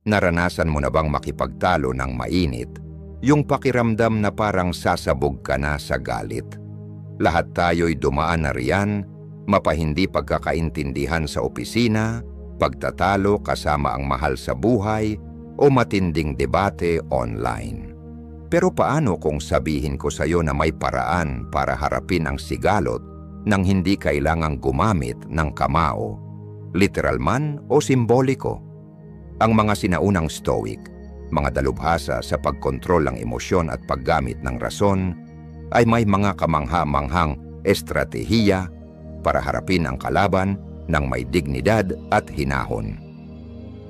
Naranasan mo na bang makipagtalo ng mainit? Yung pakiramdam na parang sasabog ka na sa galit. Lahat tayo'y dumaan na riyan, mapahindi pagkakaintindihan sa opisina, pagtatalo kasama ang mahal sa buhay, o matinding debate online. Pero paano kung sabihin ko sa iyo na may paraan para harapin ang sigalot nang hindi kailangang gumamit ng kamao, literal man o simboliko? Ang mga sinaunang Stoic, mga dalubhasa sa pagkontrol ng emosyon at paggamit ng rason, ay may mga kamangha-manghang estratehiya para harapin ang kalaban ng may dignidad at hinahon.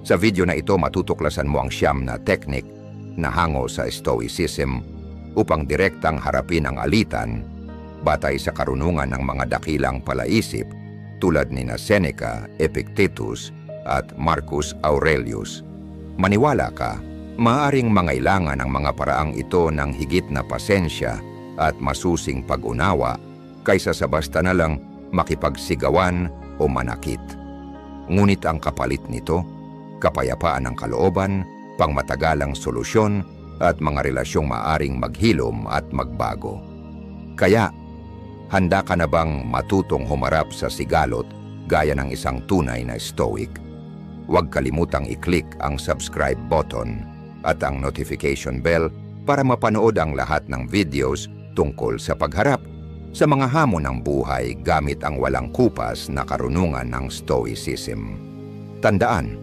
Sa video na ito matutuklasan mo ang 9 na teknik na hango sa Stoicism upang direktang harapin ang alitan batay sa karunungan ng mga dakilang palaisip tulad ni Seneca, Epictetus at Marcus Aurelius. Maniwala ka, maaaring mangailangan ang mga paraang ito ng higit na pasensya at masusing pag-unawa kaysa sa basta na lang makipagsigawan o manakit. Ngunit ang kapalit nito, kapayapaan ng kalooban, pangmatagalang solusyon at mga relasyong maaring maghilom at magbago. Kaya, handa ka na bang matutong humarap sa sigalot gaya ng isang tunay na Stoic? Huwag kalimutang i-click ang subscribe button at ang notification bell para mapanood ang lahat ng videos tungkol sa pagharap sa mga hamon ng buhay gamit ang walang kupas na karunungan ng Stoicism. Tandaan,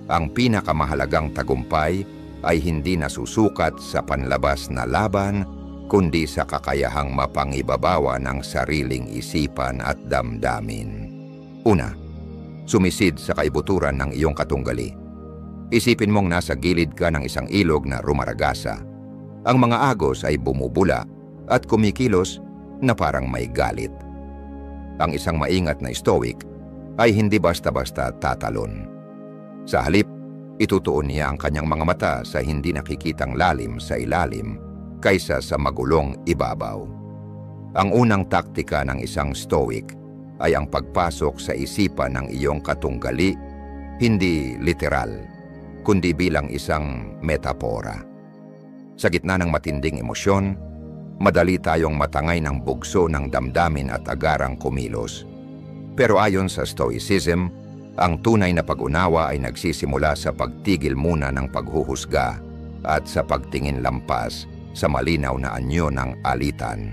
ang pinakamahalagang tagumpay ay hindi nasusukat sa panlabas na laban, kundi sa kakayahang mapangibabawa ng sariling isipan at damdamin. Una, sumisid sa kaibuturan ng iyong katunggali. Isipin mong nasa gilid ka ng isang ilog na rumaragasa. Ang mga agos ay bumubula at kumikilos na parang may galit. Ang isang maingat na Stoic ay hindi basta-basta tatalon. Sa halip, itutuon niya ang kanyang mga mata sa hindi nakikitang lalim sa ilalim kaysa sa magulong ibabaw. Ang unang taktika ng isang Stoic ay ang pagpasok sa isipan ng iyong katunggali, hindi literal, kundi bilang isang metapora. Sa gitna ng matinding emosyon, madali tayong matangay ng bugso ng damdamin at agarang kumilos. Pero ayon sa Stoicism, ang tunay na pag-unawa ay nagsisimula sa pagtigil muna ng paghuhusga at sa pagtingin lampas sa malinaw na anyo ng alitan.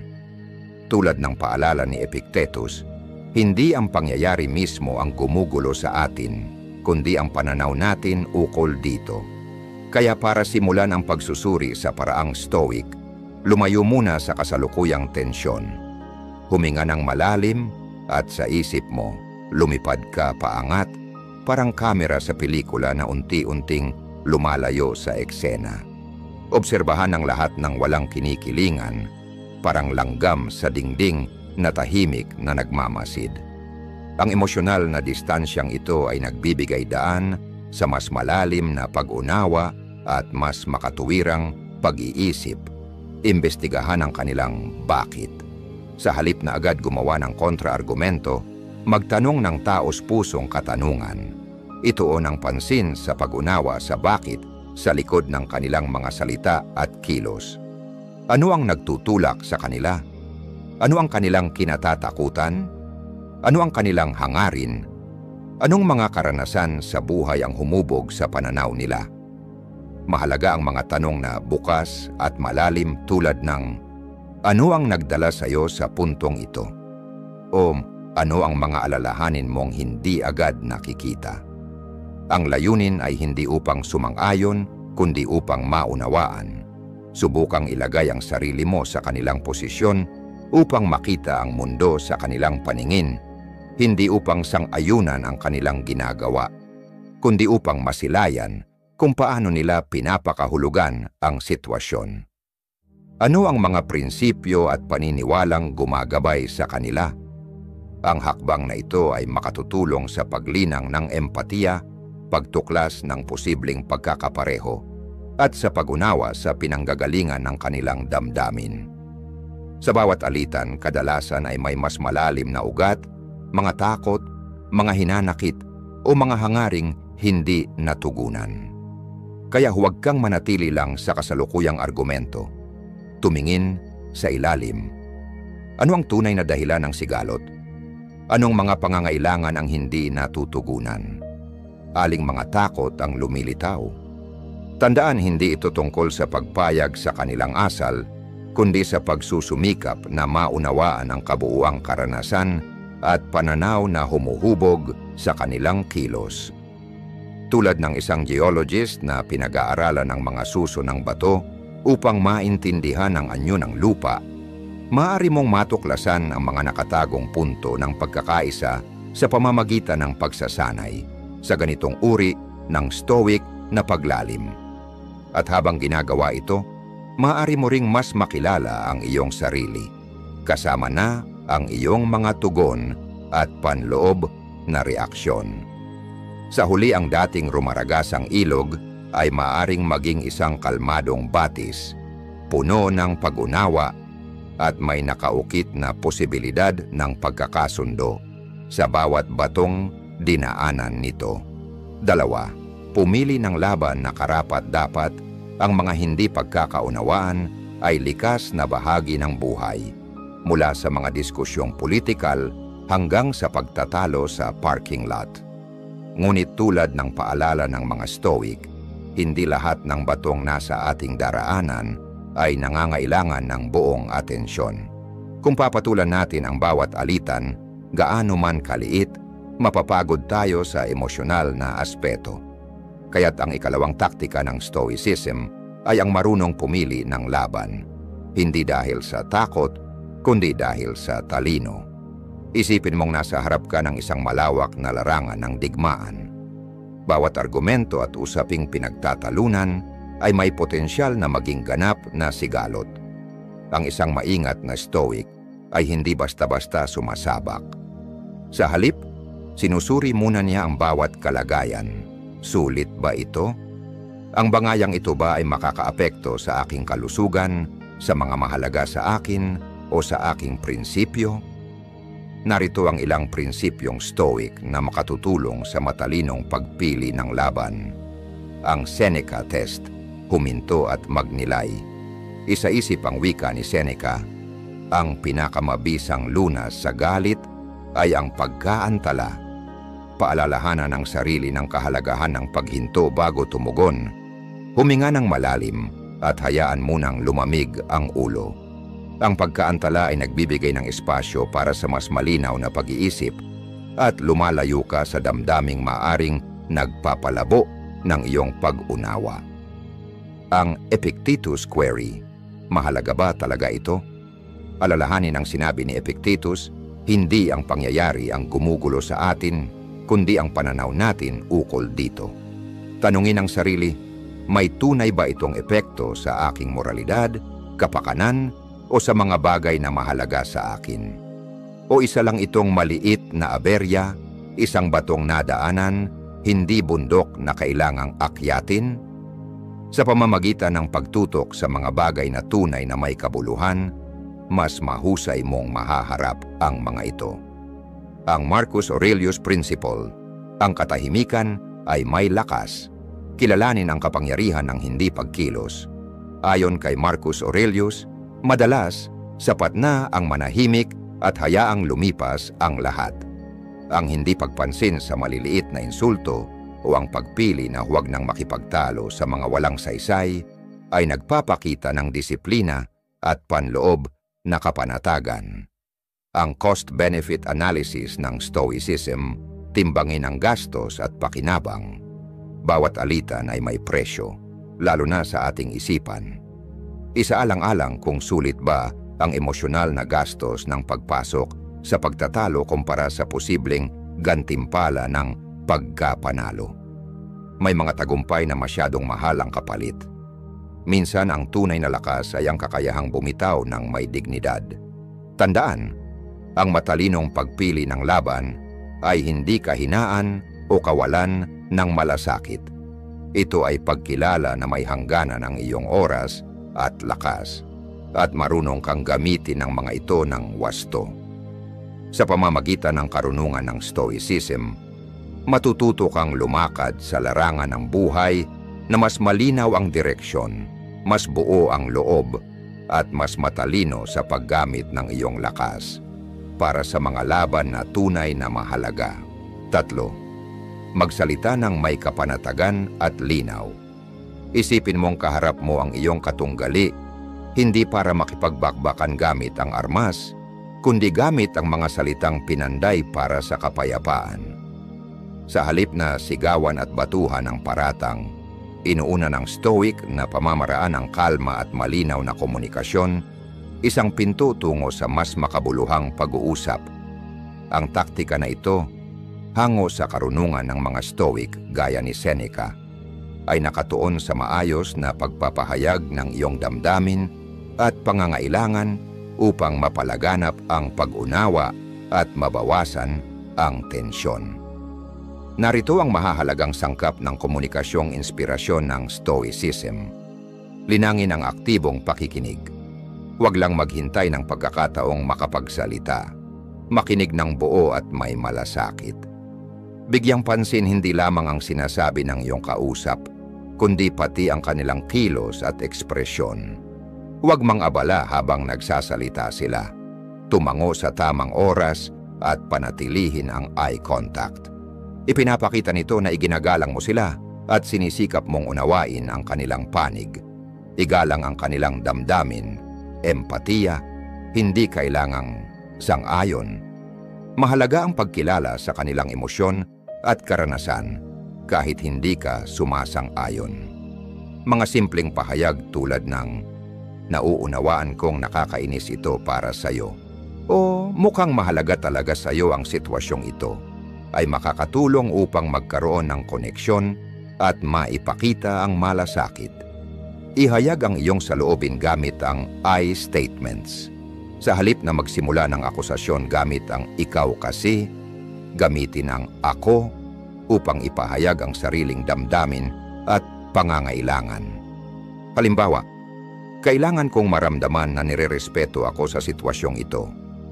Tulad ng paalala ni Epictetus, hindi ang pangyayari mismo ang gumugulo sa atin, kundi ang pananaw natin ukol dito. Kaya para simulan ang pagsusuri sa paraang Stoic, lumayo muna sa kasalukuyang tensyon. Huminga ng malalim at sa isip mo, lumipad ka paangat, parang kamera sa pelikula na unti-unting lumalayo sa eksena. Obserbahan ang lahat ng walang kinikilingan, parang langgam sa dingding na tahimik na nagmamasid. Ang emosyonal na distansyang ito ay nagbibigay daan sa mas malalim na pag-unawa at mas makatuwirang pag-iisip. Imbestigahan ang kanilang bakit. Sa halip na agad gumawa ng kontra-argumento, magtanong ng taos-pusong katanungan. Ituon ang pansin sa pag-unawa sa bakit sa likod ng kanilang mga salita at kilos. Ano ang nagtutulak sa kanila? Ano ang kanilang kinatatakutan? Ano ang kanilang hangarin? Anong mga karanasan sa buhay ang humubog sa pananaw nila? Mahalaga ang mga tanong na bukas at malalim tulad ng, ano ang nagdala sa iyo sa puntong ito? O ano ang mga alalahanin mong hindi agad nakikita? Ang layunin ay hindi upang sumang-ayon, kundi upang maunawaan. Subukang ilagay ang sarili mo sa kanilang posisyon upang makita ang mundo sa kanilang paningin, hindi upang sang-ayunan ang kanilang ginagawa, kundi upang masilayan kung paano nila pinapakahulugan ang sitwasyon. Ano ang mga prinsipyo at paniniwalang gumagabay sa kanila? Ang hakbang na ito ay makatutulong sa paglinang ng empatiya, pagtuklas ng posibleng pagkakapareho, at sa pag-unawa sa pinanggagalingan ng kanilang damdamin. Sa bawat alitan, kadalasan ay may mas malalim na ugat, mga takot, mga hinanakit, o mga hangaring hindi natugunan. Kaya huwag kang manatili lang sa kasalukuyang argumento. Tumingin sa ilalim. Ano ang tunay na dahilan ng sigalot? Anong mga pangangailangan ang hindi natutugunan? Aling mga takot ang lumilitaw? Tandaan, hindi ito tungkol sa pagpayag sa kanilang asal, kundi sa pagsusumikap na maunawaan ang kabuuang karanasan at pananaw na humuhubog sa kanilang kilos. Tulad ng isang geologist na pinag-aaralan ng mga suso ng bato upang maintindihan ang anyo ng lupa, maaari mong matuklasan ang mga nakatagong punto ng pagkakaisa sa pamamagitan ng pagsasanay sa ganitong uri ng stoic na paglalim. At habang ginagawa ito, maaari mo ring mas makilala ang iyong sarili, kasama na ang iyong mga tugon at panloob na reaksyon. Sa huli, ang dating rumaragasang ilog ay maaaring maging isang kalmadong batis, puno ng pag-unawa at may nakaukit na posibilidad ng pagkakasundo sa bawat batong dinaanan nito. 2. Pumili ng laban na karapat-dapat. Ang mga hindi pagkakaunawaan ay likas na bahagi ng buhay, mula sa mga diskusyong politikal hanggang sa pagtatalo sa parking lot. Ngunit tulad ng paalala ng mga Stoic, hindi lahat ng batong nasa ating daraanan ay nangangailangan ng buong atensyon. Kung papatulan natin ang bawat alitan, gaano man kaliit, mapapagod tayo sa emosyonal na aspeto. Kaya't ang ikalawang taktika ng Stoicism ay ang marunong pumili ng laban, hindi dahil sa takot, kundi dahil sa talino. Isipin mong nasa harap ka ng isang malawak na larangan ng digmaan. Bawat argumento at usaping pinagtatalunan ay may potensyal na maging ganap na sigalot. Ang isang maingat na Stoic ay hindi basta-basta sumasabak. Sa halip, sinusuri muna niya ang bawat kalagayan. Sulit ba ito? Ang bangayang ito ba ay makakaapekto sa aking kalusugan, sa mga mahalaga sa akin, o sa aking prinsipyo? Narito ang ilang prinsipyong Stoic na makatutulong sa matalinong pagpili ng laban. Ang Seneca Test, huminto at magnilay. Isa-isip ang wika ni Seneca, ang pinakamabisang lunas sa galit ay ang pagkaantala. Paalalahanan ang sarili ng kahalagahan ng paghinto bago tumugon. Huminga ng malalim at hayaan munang lumamig ang ulo. Ang pagkaantala ay nagbibigay ng espasyo para sa mas malinaw na pag-iisip at lumalayo ka sa damdaming maaring nagpapalabo ng iyong pag-unawa. Ang Epictetus Query, mahalaga ba talaga ito? Alalahanin ang sinabi ni Epictetus, hindi ang pangyayari ang gumugulo sa atin, kundi ang pananaw natin ukol dito. Tanungin ang sarili, may tunay ba itong epekto sa aking moralidad, kapakanan, o sa mga bagay na mahalaga sa akin? O isa lang itong maliit na aberya, isang batong nadaanan, hindi bundok na kailangang akyatin? Sa pamamagitan ng pagtutok sa mga bagay na tunay na may kabuluhan, mas mahusay mong mahaharap ang mga ito. Ang Marcus Aurelius Principle, ang katahimikan ay may lakas. Kilalanin ang kapangyarihan ng hindi pagkilos. Ayon kay Marcus Aurelius, madalas, sapat na ang manahimik at hayaang lumipas ang lahat. Ang hindi pagpansin sa maliliit na insulto o ang pagpili na huwag nang makipagtalo sa mga walang saysay ay nagpapakita ng disiplina at panloob na kapanatagan. Ang cost-benefit analysis ng Stoicism, timbangin ang gastos at pakinabang. Bawat alitan ay may presyo, lalo na sa ating isipan. Isaalang-alang kung sulit ba ang emosyonal na gastos ng pagpasok sa pagtatalo kumpara sa posibleng gantimpala ng pagkapanalo. May mga tagumpay na masyadong mahal ang kapalit. Minsan ang tunay na lakas ay ang kakayahang bumitaw ng may dignidad. Tandaan, ang matalinong pagpili ng laban ay hindi kahinaan o kawalan ng malasakit. Ito ay pagkilala na may hangganan ang iyong oras at lakas, at marunong kang gamitin ang mga ito ng wasto. Sa pamamagitan ng karunungan ng Stoicism, matututo kang lumakad sa larangan ng buhay na mas malinaw ang direksyon, mas buo ang loob, at mas matalino sa paggamit ng iyong lakas para sa mga laban na tunay na mahalaga. 3. Magsalita ng may kapanatagan at linaw. Isipin mong kaharap mo ang iyong katunggali, hindi para makipagbakbakan gamit ang armas, kundi gamit ang mga salitang pinanday para sa kapayapaan. Sa halip na sigawan at batuhan ang paratang, inuuna ng Stoic na pamamaraan ng kalma at malinaw na komunikasyon, isang pinto tungo sa mas makabuluhang pag-uusap. Ang taktika na ito, hango sa karunungan ng mga Stoic gaya ni Seneca, ay nakatuon sa maayos na pagpapahayag ng iyong damdamin at pangangailangan upang mapalaganap ang pag-unawa at mabawasan ang tensyon. Narito ang mahahalagang sangkap ng komunikasyong inspirasyon ng Stoicism. Linangin ang aktibong pakikinig. Huwag lang maghintay ng pagkakataong makapagsalita. Makinig ng buo at may malasakit. Bigyang pansin hindi lamang ang sinasabi ng iyong kausap, kundi pati ang kanilang kilos at ekspresyon. Huwag mang-abala habang nagsasalita sila. Tumango sa tamang oras at panatilihin ang eye contact. Ipinapakita nito na iginagalang mo sila at sinisikap mong unawain ang kanilang panig. Igalang ang kanilang damdamin, empatiya, hindi kailangang sang-ayon. Mahalaga ang pagkilala sa kanilang emosyon at karanasan kahit hindi ka sumasang-ayon. Mga simpleng pahayag tulad ng, "Nauunawaan kong nakakainis ito para sa'yo," o "Mukhang mahalaga talaga sa'yo ang sitwasyong ito," ay makakatulong upang magkaroon ng koneksyon at maipakita ang malasakit. Ihayag ang iyong saloobin gamit ang I statements. Sa halip na magsimula ng akusasyon gamit ang ikaw kasi, gamitin ang ako upang ipahayag ang sariling damdamin at pangangailangan. Halimbawa, "Kailangan kong maramdaman na nirerespeto ako sa sitwasyong ito,"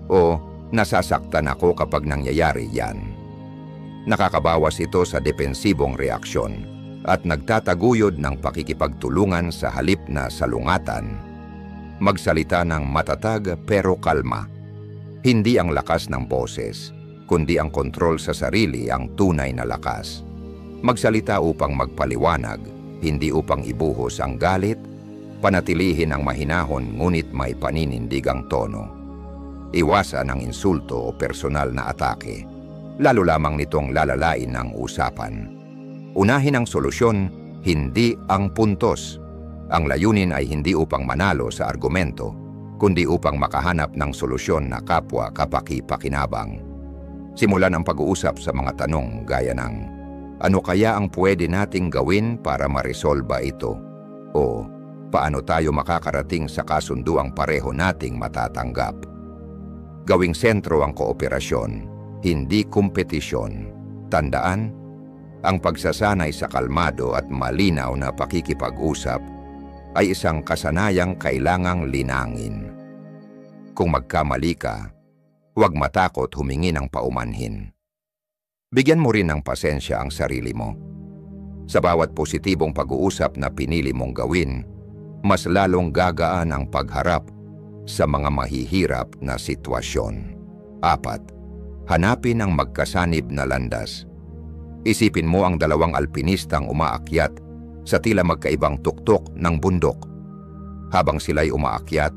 o "Nasasaktan ako kapag nangyayari yan." Nakakabawas ito sa depensibong reaksyon at nagtataguyod ng pakikipagtulungan sa halip na salungatan. Magsalita ng matatag pero kalma. Hindi ang lakas ng boses, kundi ang kontrol sa sarili ang tunay na lakas. Magsalita upang magpaliwanag, hindi upang ibuhos ang galit. Panatilihin ang mahinahon ngunit may paninindigang tono. Iwasan ang insulto o personal na atake. Lalo lamang nitong lalalain ang usapan. Unahin ang solusyon, hindi ang puntos. Ang layunin ay hindi upang manalo sa argumento, kundi upang makahanap ng solusyon na kapwa kapaki-pakinabang. Simulan ang pag-uusap sa mga tanong gaya ng, "Ano kaya ang pwede nating gawin para maresolba ito?" O, "Paano tayo makakarating sa kasunduang pareho nating matatanggap?" Gawing sentro ang kooperasyon, hindi kompetisyon. Tandaan, ang pagsasanay sa kalmado at malinaw na pakikipag-usap ay isang kasanayang kailangang linangin. Kung magkamali ka, huwag matakot humingi ng paumanhin. Bigyan mo rin ng pasensya ang sarili mo. Sa bawat positibong pag-uusap na pinili mong gawin, mas lalong gagaan ang pagharap sa mga mahihirap na sitwasyon. 4. Hanapin ang magkasanib na landas. Isipin mo ang dalawang alpinistang umaakyat sa tila magkaibang tuktok ng bundok. Habang sila'y umaakyat,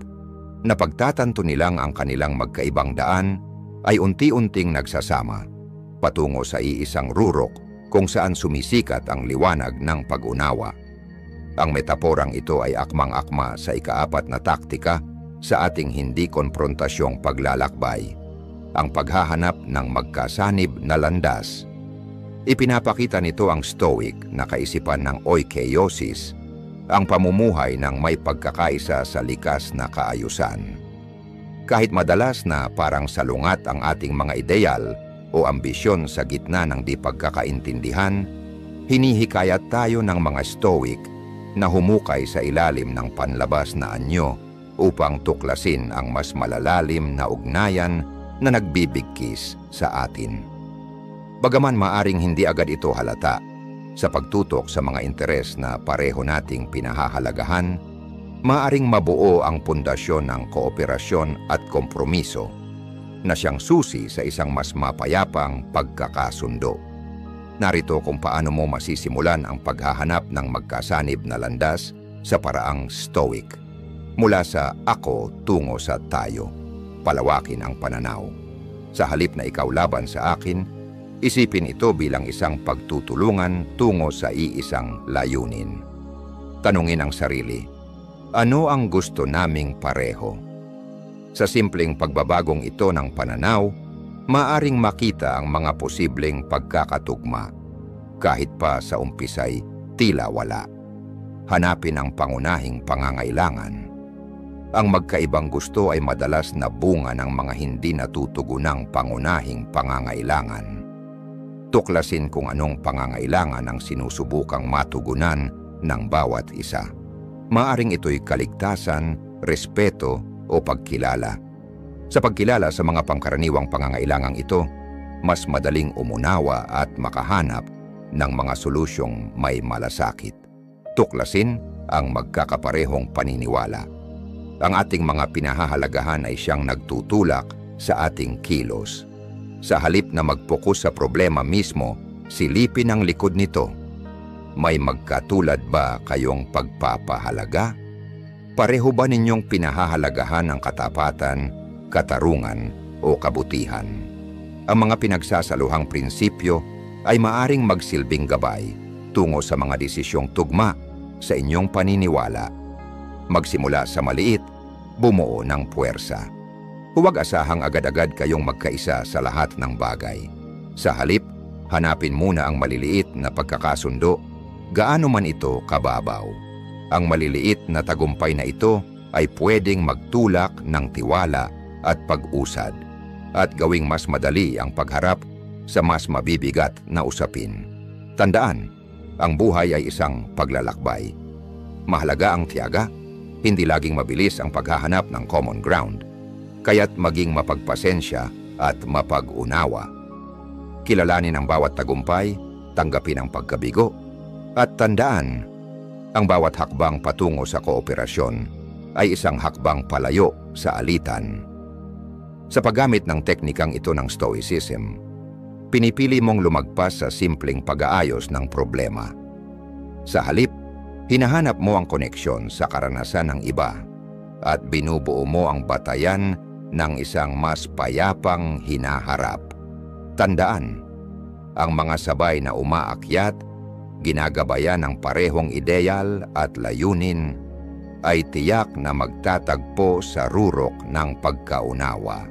napagtatanto nilang ang kanilang magkaibang daan ay unti-unting nagsasama, patungo sa iisang rurok kung saan sumisikat ang liwanag ng pag-unawa. Ang metaporang ito ay akmang-akma sa ika-4 na taktika sa ating hindi konfrontasyong paglalakbay, ang paghahanap ng magkasanib na landas. Ipinapakita nito ang Stoic na kaisipan ng oikeiosis, ang pamumuhay ng may pagkakaisa sa likas na kaayusan. Kahit madalas na parang salungat ang ating mga ideal o ambisyon sa gitna ng di pagkakaintindihan, hinihikayat tayo ng mga Stoic na humukay sa ilalim ng panlabas na anyo upang tuklasin ang mas malalalim na ugnayan na nagbibigkis sa atin. Bagaman maaring hindi agad ito halata, Sa pagtutok sa mga interes na pareho nating pinahahalagahan, maaring mabuo ang pundasyon ng kooperasyon at kompromiso na siyang susi sa isang mas mapayapang pagkakasundo. Narito kung paano mo masisimulan ang paghahanap ng magkasanib na landas sa paraang Stoic. Mula sa ako tungo sa tayo, palawakin ang pananaw. Sa halip na ikaw laban sa akin, isipin ito bilang isang pagtutulungan tungo sa iisang layunin. Tanungin ang sarili, ano ang gusto naming pareho? Sa simpleng pagbabagong ito ng pananaw, maaring makita ang mga posibleng pagkakatugma. Kahit pa sa umpisay, tila wala. Hanapin ang pangunahing pangangailangan. Ang magkaibang gusto ay madalas na bunga ng mga hindi natutugunang pangunahing pangangailangan. Tuklasin kung anong pangangailangan ang sinusubukang matugunan ng bawat isa. Maaring ito'y kaligtasan, respeto, o pagkilala. Sa pagkilala sa mga pangkaraniwang pangangailangang ito, mas madaling umunawa at makahanap ng mga solusyong may malasakit. Tuklasin ang magkakaparehong paniniwala. Ang ating mga pinahahalagahan ay siyang nagtutulak sa ating kilos. Sa halip na mag-focus sa problema mismo, silipin ang likod nito. May magkatulad ba kayong pagpapahalaga? Pareho ba ninyong pinahahalagahan ang katapatan, katarungan o kabutihan? Ang mga pinagsasaluhang prinsipyo ay maaring magsilbing gabay tungo sa mga desisyong tugma sa inyong paniniwala. Magsimula sa maliit, bumuo ng puwersa. Huwag asahang agad-agad kayong magkaisa sa lahat ng bagay. Sa halip, hanapin muna ang maliliit na pagkakasundo, gaano man ito kababaw. Ang maliliit na tagumpay na ito ay pwedeng magtulak ng tiwala at pag-usad at gawing mas madali ang pagharap sa mas mabibigat na usapin. Tandaan, ang buhay ay isang paglalakbay. Mahalaga ang tiyaga, hindi laging mabilis ang paghahanap ng common ground, kaya't maging mapagpasensya at mapag-unawa. Kilalanin ang bawat tagumpay, tanggapin ang pagkabigo, at tandaan, ang bawat hakbang patungo sa kooperasyon ay isang hakbang palayo sa alitan. Sa paggamit ng teknikang ito ng Stoicism, pinipili mong lumagpas sa simpleng pag-aayos ng problema. Sa halip, hinahanap mo ang koneksyon sa karanasan ng iba at binubuo mo ang batayan ng isang mas payapang hinaharap. Tandaan, ang mga sabay na umaakyat, ginagabayan ng parehong ideal at layunin, ay tiyak na magtatagpo sa rurok ng pagkaunawa.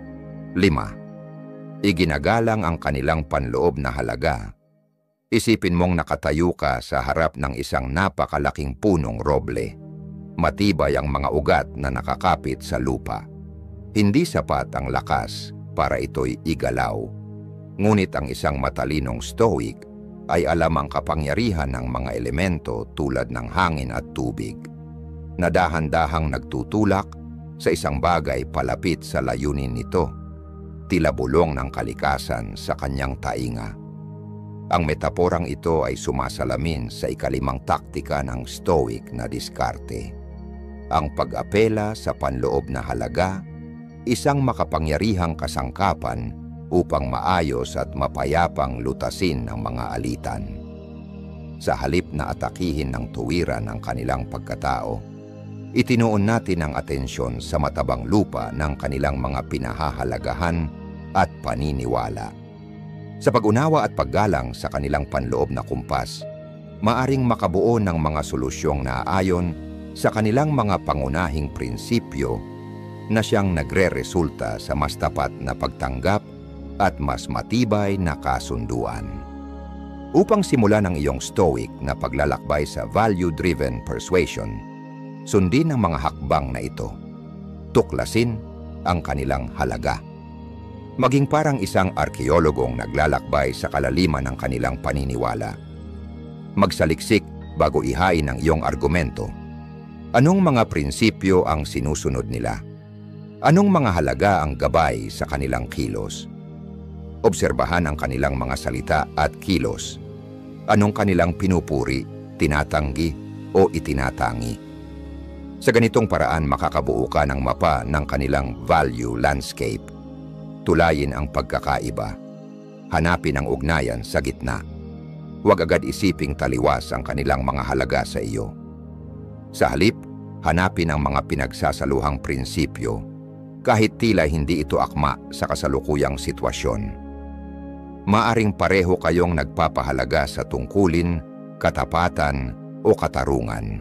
5. Iginagalang ang kanilang panloob na halaga. Isipin mong nakatayo ka sa harap ng isang napakalaking punong roble. Matibay ang mga ugat na nakakapit sa lupa. Hindi sapat ang lakas para ito'y igalaw. Ngunit ang isang matalinong Stoic ay alam ang kapangyarihan ng mga elemento tulad ng hangin at tubig, na dahan-dahang nagtutulak sa isang bagay palapit sa layunin nito, tila bulong ng kalikasan sa kanyang tainga. Ang metaporang ito ay sumasalamin sa ikalimang taktika ng Stoic na diskarte. Ang pag-apela sa panloob na halaga, isang makapangyarihang kasangkapan upang maayos at mapayapang lutasin ng mga alitan. Sa halip na atakihin ng tuwiran ang kanilang pagkatao, itinuon natin ang atensyon sa matabang lupa ng kanilang mga pinahahalagahan at paniniwala. Sa pag-unawa at paggalang sa kanilang panloob na kumpas, maaring makabuo ng mga solusyong naaayon sa kanilang mga pangunahing prinsipyo na siyang nagre-resulta sa mas tapat na pagtanggap at mas matibay na kasunduan. Upang simulan ang iyong Stoic na paglalakbay sa value-driven persuasion, sundin ang mga hakbang na ito. Tuklasin ang kanilang halaga. Maging parang isang arkeologong naglalakbay sa kalaliman ng kanilang paniniwala. Magsaliksik bago ihain ang iyong argumento. Anong mga prinsipyo ang sinusunod nila? Anong mga halaga ang gabay sa kanilang kilos? Obserbahan ang kanilang mga salita at kilos. Anong kanilang pinupuri, tinatanggi o itinatangi? Sa ganitong paraan makakabuo ka ng mapa ng kanilang value landscape. Tulayin ang pagkakaiba. Hanapin ang ugnayan sa gitna. Huwag agad isiping taliwas ang kanilang mga halaga sa iyo. Sa halip, hanapin ang mga pinagsasaluhang prinsipyo kahit tila hindi ito akma sa kasalukuyang sitwasyon. Maaring pareho kayong nagpapahalaga sa tungkulin, katapatan o katarungan.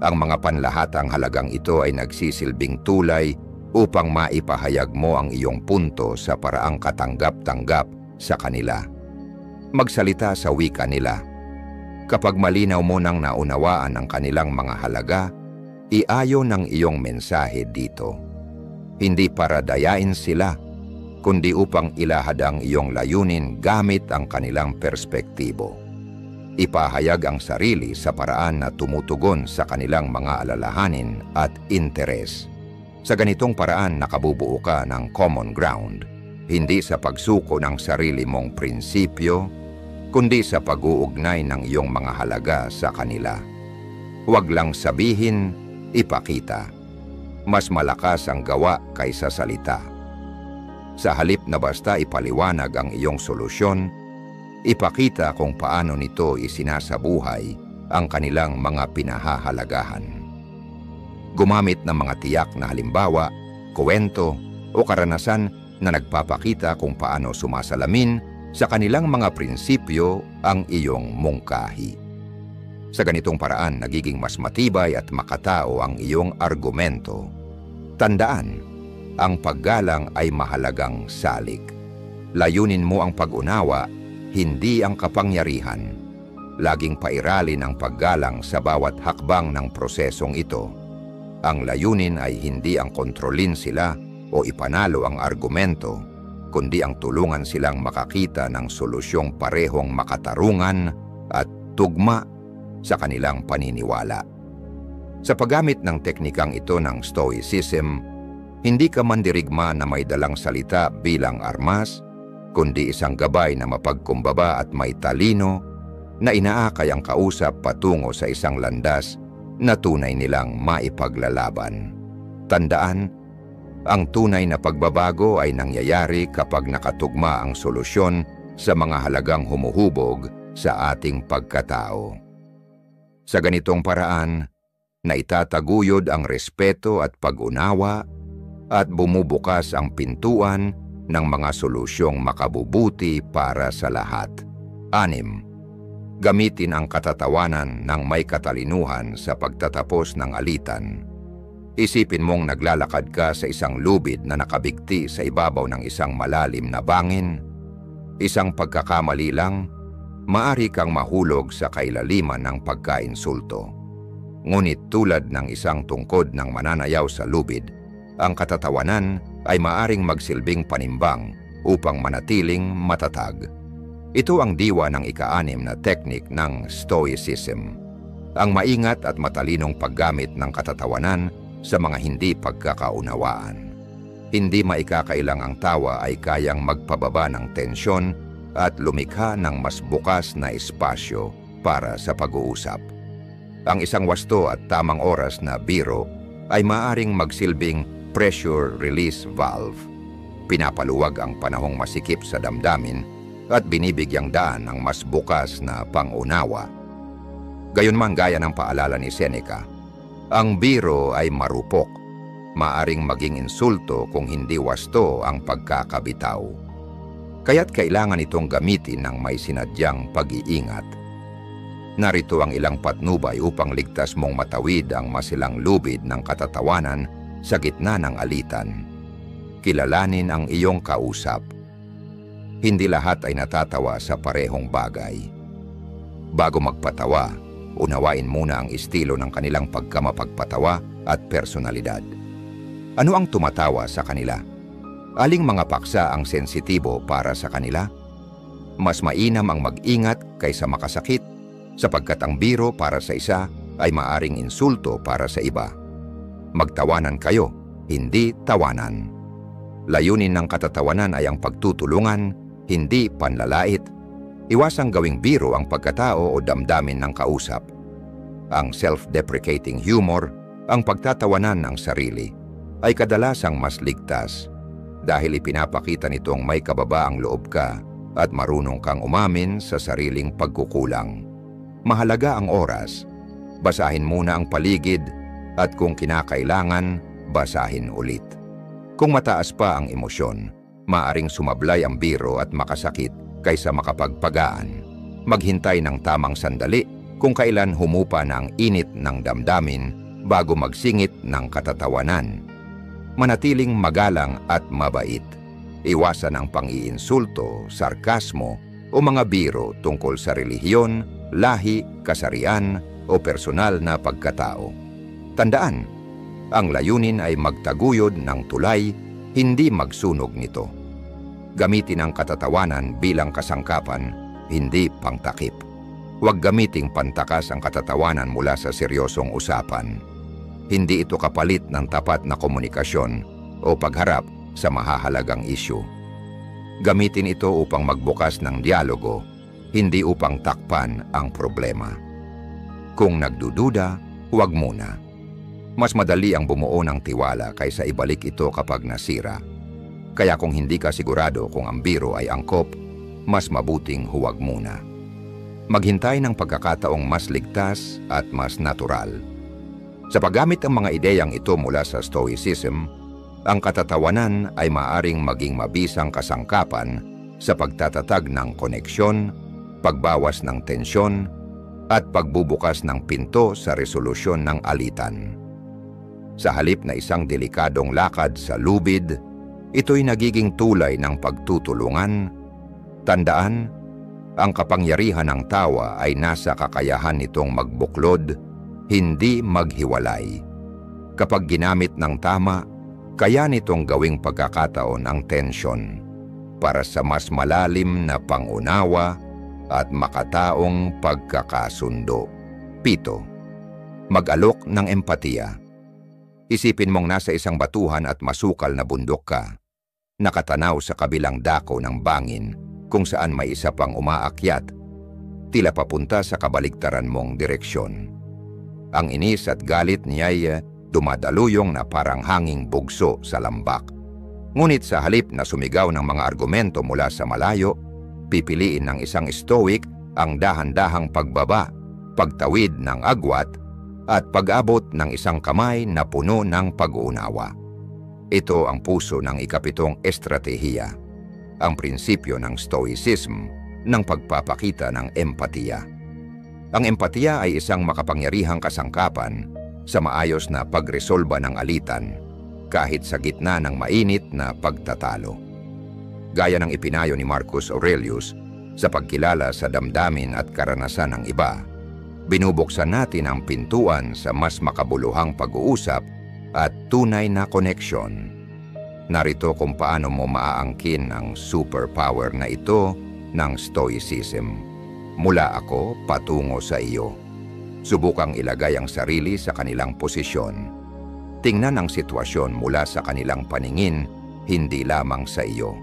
Ang mga panlahatang halagang ito ay nagsisilbing tulay upang maipahayag mo ang iyong punto sa paraang katanggap-tanggap sa kanila. Magsalita sa wika nila. Kapag malinaw mo nang naunawaan ang kanilang mga halaga, iayo ng iyong mensahe dito. Hindi para dayain sila, kundi upang ilahad ang iyong layunin gamit ang kanilang perspektibo. Ipahayag ang sarili sa paraan na tumutugon sa kanilang mga alalahanin at interes. Sa ganitong paraan nakabubuo ka ng common ground, hindi sa pagsuko ng sarili mong prinsipyo, kundi sa pag-uugnay ng iyong mga halaga sa kanila. Huwag lang sabihin, ipakita. Mas malakas ang gawa kaysa salita. Sa halip na basta ipaliwanag ang iyong solusyon, ipakita kung paano nito isinasabuhay ang kanilang mga pinahahalagahan. Gumamit ng mga tiyak na halimbawa, kuwento o karanasan na nagpapakita kung paano sumasalamin sa kanilang mga prinsipyo ang iyong mungkahi. Sa ganitong paraan, nagiging mas matibay at makatao ang iyong argumento. Tandaan, ang paggalang ay mahalagang salik. Layunin mo ang pag-unawa, hindi ang kapangyarihan. Laging pairalin ang paggalang sa bawat hakbang ng prosesong ito. Ang layunin ay hindi ang kontrolin sila o ipanalo ang argumento, kundi ang tulungan silang makakita ng solusyong parehong makatarungan at tugma sa kanilang paniniwala. Sa paggamit ng teknikang ito ng Stoicism, hindi ka mandirigma na may dalang salita bilang armas, kundi isang gabay na mapagkumbaba at may talino na inaakay ang kausap patungo sa isang landas na tunay nilang maipaglalaban. Tandaan, ang tunay na pagbabago ay nangyayari kapag nakatugma ang solusyon sa mga halagang humuhubog sa ating pagkatao. Sa ganitong paraan, naitataguyod ang respeto at pag-unawa at bumubukas ang pintuan ng mga solusyong makabubuti para sa lahat. 6. Gamitin ang katatawanan ng may katalinuhan sa pagtatapos ng alitan. Isipin mong naglalakad ka sa isang lubid na nakabigti sa ibabaw ng isang malalim na bangin. Isang pagkakamali lang, maari kang mahulog sa kailaliman ng pagkainsulto. Ngunit tulad ng isang tungkod ng mananayaw sa lubid, ang katatawanan ay maaring magsilbing panimbang upang manatiling matatag. Ito ang diwa ng ika-6 na teknik ng Stoicism. Ang maingat at matalinong paggamit ng katatawanan sa mga hindi pagkakaunawaan. Hindi maikakailang ang tawa ay kayang magpababa ng tensyon at lumikha ng mas bukas na espasyo para sa pag-uusap. Ang isang wasto at tamang oras na biro ay maaring magsilbing pressure release valve. Pinapaluwag ang panahong masikip sa damdamin at binibigyang daan ng mas bukas na pangunawa. Gayunman, gaya ng paalala ni Seneca, ang biro ay marupok, maaring maging insulto kung hindi wasto ang pagkakabitaw. Kaya't kailangan itong gamitin ng may sinadyang pag-iingat. Narito ang ilang patnubay upang ligtas mong matawid ang masilang lubid ng katatawanan sa gitna ng alitan. Kilalanin ang iyong kausap. Hindi lahat ay natatawa sa parehong bagay. Bago magpatawa, unawain muna ang estilo ng kanilang pagkamapagpatawa at personalidad. Ano ang tumatawa sa kanila? Aling mga paksa ang sensitibo para sa kanila? Mas mainam ang mag-ingat kaysa makasakit, sapagkat ang biro para sa isa ay maaring insulto para sa iba. Magtawanan kayo, hindi tawanan. Layunin ng katatawanan ay ang pagtutulungan, hindi panlalait. Iwasang gawing biro ang pagkatao o damdamin ng kausap. Ang self-deprecating humor, ang pagtatawanan ng sarili, ay kadalasang mas ligtas dahil ipinapakita nitong may kababaang loob ka at marunong kang umamin sa sariling pagkukulang. Mahalaga ang oras. Basahin muna ang paligid at kung kinakailangan, basahin ulit. Kung mataas pa ang emosyon, maaring sumablay ang biro at makasakit kaysa makapagpagaan. Maghintay ng tamang sandali kung kailan humupa na ang init ng damdamin bago magsingit ng katatawanan. Manatiling magalang at mabait. Iwasan ang pang-iinsulto, sarkasmo o mga biro tungkol sa relihiyon, lahi, kasarian o personal na pagkatao. Tandaan, ang layunin ay magtaguyod ng tulay, hindi magsunog nito. Gamitin ang katatawanan bilang kasangkapan, hindi pangtakip. Huwag gamiting pantakas ang katatawanan mula sa seryosong usapan. Hindi ito kapalit ng tapat na komunikasyon o pagharap sa mahahalagang isyu. Gamitin ito upang magbukas ng dialogo, hindi upang takpan ang problema. Kung nagdududa, huwag muna. Mas madali ang bumuo ng tiwala kaysa ibalik ito kapag nasira. Kaya kung hindi ka sigurado kung ang biro ay angkop, mas mabuting huwag muna. Maghintay ng pagkakataong mas ligtas at mas natural. Sa paggamit ng mga ideyang ito mula sa Stoicism, ang katatawanan ay maaring maging mabisang kasangkapan sa pagtatatag ng koneksyon, pagbawas ng tensyon, at pagbubukas ng pinto sa resolusyon ng alitan. Sa halip na isang delikadong lakad sa lubid, ito'y nagiging tulay ng pagtutulungan. Tandaan, ang kapangyarihan ng tawa ay nasa kakayahan nitong magbuklod, hindi maghiwalay. Kapag ginamit ng tama, kaya nitong gawing pagkakataon ang tensyon para sa mas malalim na pangunawa at makataong pagkakasundo. 7. Mag-alok ng empatiya. Isipin mong nasa isang batuhan at masukal na bundok ka. Nakatanaw sa kabilang dako ng bangin kung saan may isa pang umaakyat, tila papunta sa kabaligtaran mong direksyon. Ang inis at galit niya'y dumadaluyong na parang hanging bugso sa lambak. Ngunit sa halip na sumigaw ng mga argumento mula sa malayo, pipiliin ng isang stoic ang dahan-dahang pagbaba, pagtawid ng agwat, at pag-abot ng isang kamay na puno ng pag-uunawa. Ito ang puso ng ikapitong estratehiya, ang prinsipyo ng Stoicism ng pagpapakita ng empatiya. Ang empatiya ay isang makapangyarihang kasangkapan sa maayos na pagresolba ng alitan kahit sa gitna ng mainit na pagtatalo. Gaya ng ipinayo ni Marcus Aurelius sa pagkilala sa damdamin at karanasan ng iba, binubuksan natin ang pintuan sa mas makabuluhang pag-uusap at tunay na koneksyon. Narito kung paano mo maaangkin ang superpower na ito ng Stoicism. Mula ako patungo sa iyo. Subukang ilagay ang sarili sa kanilang posisyon. Tingnan ang sitwasyon mula sa kanilang paningin, hindi lamang sa iyo.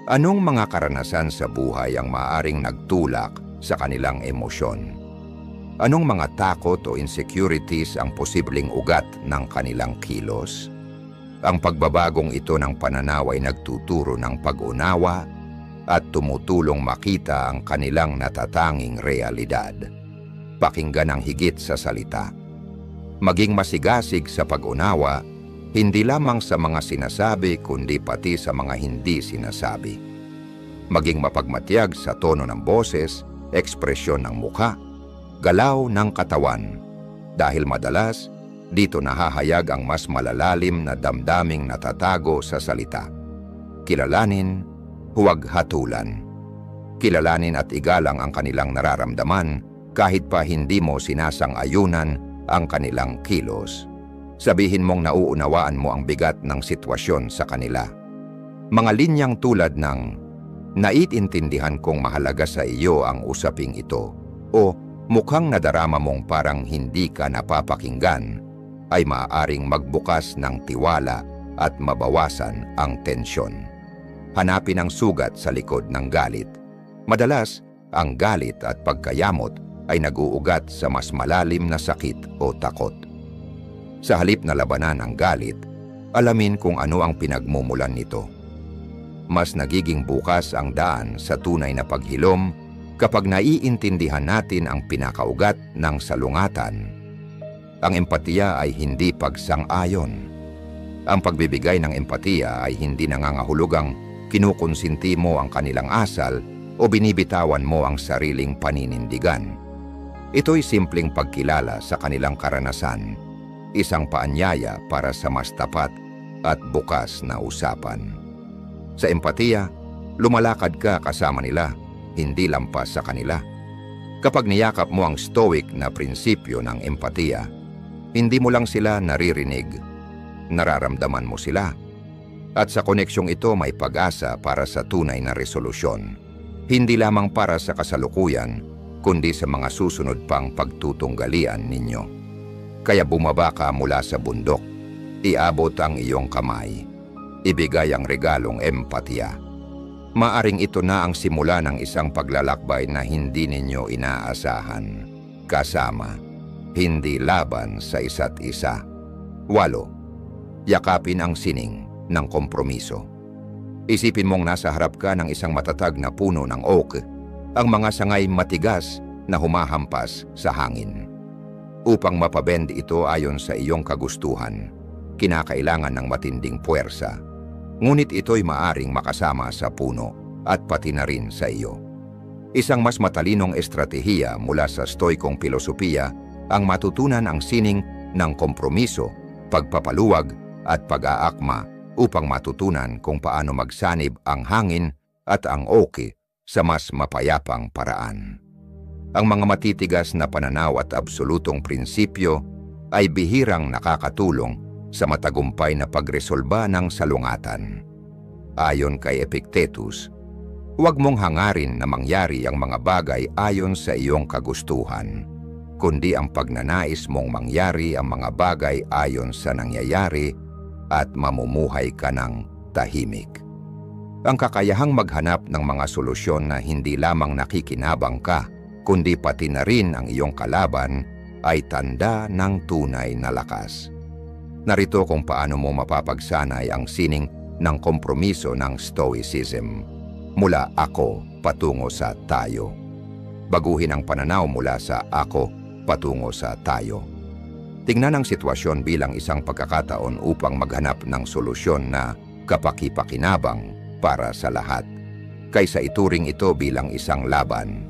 Anong mga karanasan sa buhay ang maaaring nagtulak sa kanilang emosyon? Anong mga takot o insecurities ang posibleng ugat ng kanilang kilos? Ang pagbabagong ito ng pananaw ay nagtuturo ng pag-unawa at tumutulong makita ang kanilang natatanging realidad. Pakinggan ang higit sa salita. Maging masigasig sa pag-unawa, hindi lamang sa mga sinasabi kundi pati sa mga hindi sinasabi. Maging mapagmatyag sa tono ng boses, ekspresyon ng mukha, galaw ng katawan. Dahil madalas, dito nahahayag ang mas malalalim na damdaming natatago sa salita. Kilalanin, huwag hatulan. Kilalanin at igalang ang kanilang nararamdaman kahit pa hindi mo sinasang-ayunan ang kanilang kilos. Sabihin mong nauunawaan mo ang bigat ng sitwasyon sa kanila. Mga linyang tulad ng, naiintindihan kong mahalaga sa iyo ang usaping ito, o mukhang nadarama mong parang hindi ka napapakinggan, ay maaaring magbukas ng tiwala at mabawasan ang tensyon. Hanapin ang sugat sa likod ng galit. Madalas, Ang galit at pagkayamot ay nag-uugat sa mas malalim na sakit o takot. Sa halip na labanan ang galit, alamin kung ano ang pinagmumulan nito. Mas nagiging bukas ang daan sa tunay na paghilom kapag naiintindihan natin ang pinakaugat ng salungatan. Ang empatiya ay hindi pagsang-ayon. Ang pagbibigay ng empatiya ay hindi nangangahulugang kinukonsinti mo ang kanilang asal o binibitawan mo ang sariling paninindigan. Ito'y simpleng pagkilala sa kanilang karanasan, isang paanyaya para sa mas tapat at bukas na usapan. Sa empatiya, lumalakad ka kasama nila, hindi lampas sa kanila. Kapag niyakap mo ang stoic na prinsipyo ng empatiya, hindi mo lang sila naririnig, nararamdaman mo sila. At sa koneksyong ito may pag-asa para sa tunay na resolusyon. Hindi lamang para sa kasalukuyan, kundi sa mga susunod pang pagtutunggalian ninyo. Kaya bumaba ka mula sa bundok, iabot ang iyong kamay, ibigay ang regalong empatiya. Maaring ito na ang simula ng isang paglalakbay na hindi ninyo inaasahan. Kasama, hindi laban sa isa't isa. 8. Yakapin ang sining ng kompromiso. Isipin mong nasa harap ka ng isang matatag na puno ng oak, ang mga sangay matigas na humahampas sa hangin. Upang mapabend ito ayon sa iyong kagustuhan, kinakailangan ng matinding puwersa. Ngunit ito'y maaring makasama sa puno at pati na rin sa iyo. Isang mas matalinong estratehiya mula sa stoikong filosofiya ang matutunan ang sining ng kompromiso, pagpapaluwag at pag-aakma upang matutunan kung paano magsanib ang hangin at ang oke sa mas mapayapang paraan. Ang mga matitigas na pananaw at absolutong prinsipyo ay bihirang nakakatulong sa matagumpay na pagresolba ng salungatan. Ayon kay Epictetus, huwag mong hangarin na mangyari ang mga bagay ayon sa iyong kagustuhan, kundi ang pagnanais mong mangyari ang mga bagay ayon sa nangyayari at mamumuhay ka ng tahimik. Ang kakayahang maghanap ng mga solusyon na hindi lamang nakikinabang ka, kundi pati na rin ang iyong kalaban ay tanda ng tunay na lakas. Narito kung paano mo mapapagsanay ang sining ng kompromiso ng Stoicism. Mula ako patungo sa tayo. Baguhin ang pananaw mula sa ako patungo sa tayo. Tingnan ang sitwasyon bilang isang pagkakataon upang maghanap ng solusyon na kapaki-pakinabang para sa lahat, kaysa ituring ito bilang isang laban.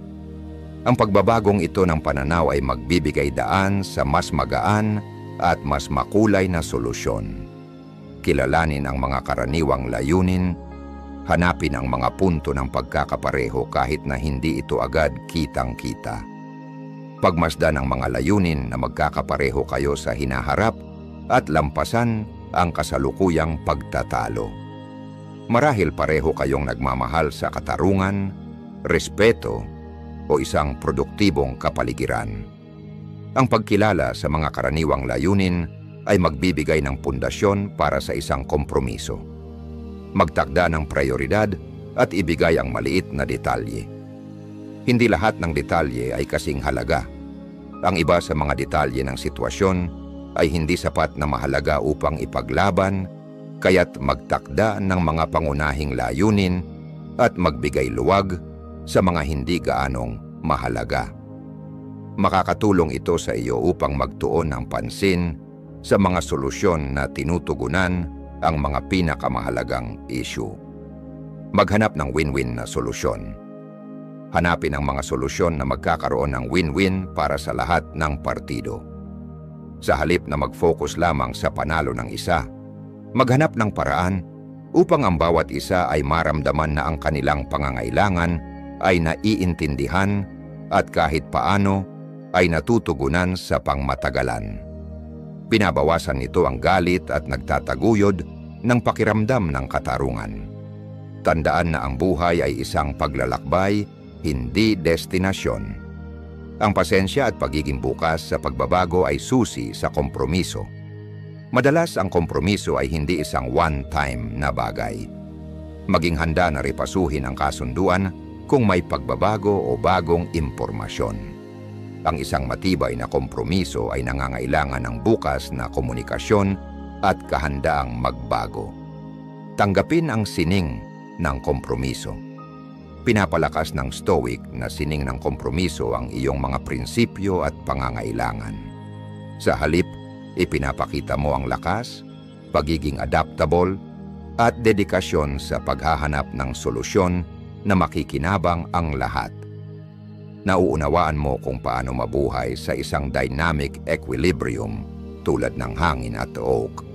Ang pagbabagong ito ng pananaw ay magbibigay daan sa mas magaan at mas makulay na solusyon. Kilalanin ang mga karaniwang layunin, hanapin ang mga punto ng pagkakapareho kahit na hindi ito agad kitang-kita. Pagmasdan ang mga layunin na magkakapareho kayo sa hinaharap at lampasan ang kasalukuyang pagtatalo. Marahil pareho kayong nagmamahal sa katarungan, respeto, o isang produktibong kapaligiran. Ang pagkilala sa mga karaniwang layunin ay magbibigay ng pundasyon para sa isang kompromiso. Magtakda ng prioridad at ibigay ang maliit na detalye. Hindi lahat ng detalye ay kasing halaga. Ang iba sa mga detalye ng sitwasyon ay hindi sapat na mahalaga upang ipaglaban, kaya't magtakda ng mga pangunahing layunin at magbigay luwag sa mga hindi gaanong mahalaga. Makakatulong ito sa iyo upang magtuon ng pansin sa mga solusyon na tinutugunan ang mga pinakamahalagang issue. Maghanap ng win-win na solusyon. Hanapin ang mga solusyon na magkakaroon ng win-win para sa lahat ng partido. Sa halip na mag-focus lamang sa panalo ng isa, maghanap ng paraan upang ang bawat isa ay maramdaman na ang kanilang pangangailangan ay naiintindihan at kahit paano ay natutugunan sa pangmatagalan. Binabawasan nito ang galit at nagtataguyod ng pakiramdam ng katarungan. Tandaan na ang buhay ay isang paglalakbay, hindi destinasyon. Ang pasensya at pagiging bukas sa pagbabago ay susi sa kompromiso. Madalas ang kompromiso ay hindi isang one-time na bagay. Maging handa na ripasuhin ang kasunduan kung may pagbabago o bagong impormasyon. Ang isang matibay na kompromiso ay nangangailangan ng bukas na komunikasyon at kahandaang magbago. Tanggapin ang sining ng kompromiso. Pinapalakas ng Stoic na sining ng kompromiso ang iyong mga prinsipyo at pangangailangan. Sa halip, ipinapakita mo ang lakas, pagiging adaptable, at dedikasyon sa paghahanap ng solusyon na makikinabang ang lahat. Nauunawaan mo kung paano mabuhay sa isang dynamic equilibrium tulad ng hangin at oak,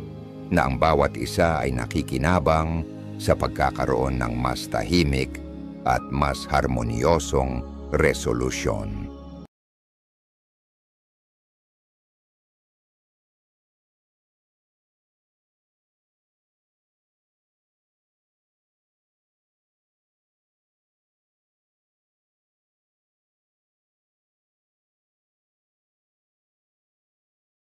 na ang bawat isa ay nakikinabang sa pagkakaroon ng mas tahimik at mas harmonyosong resolusyon.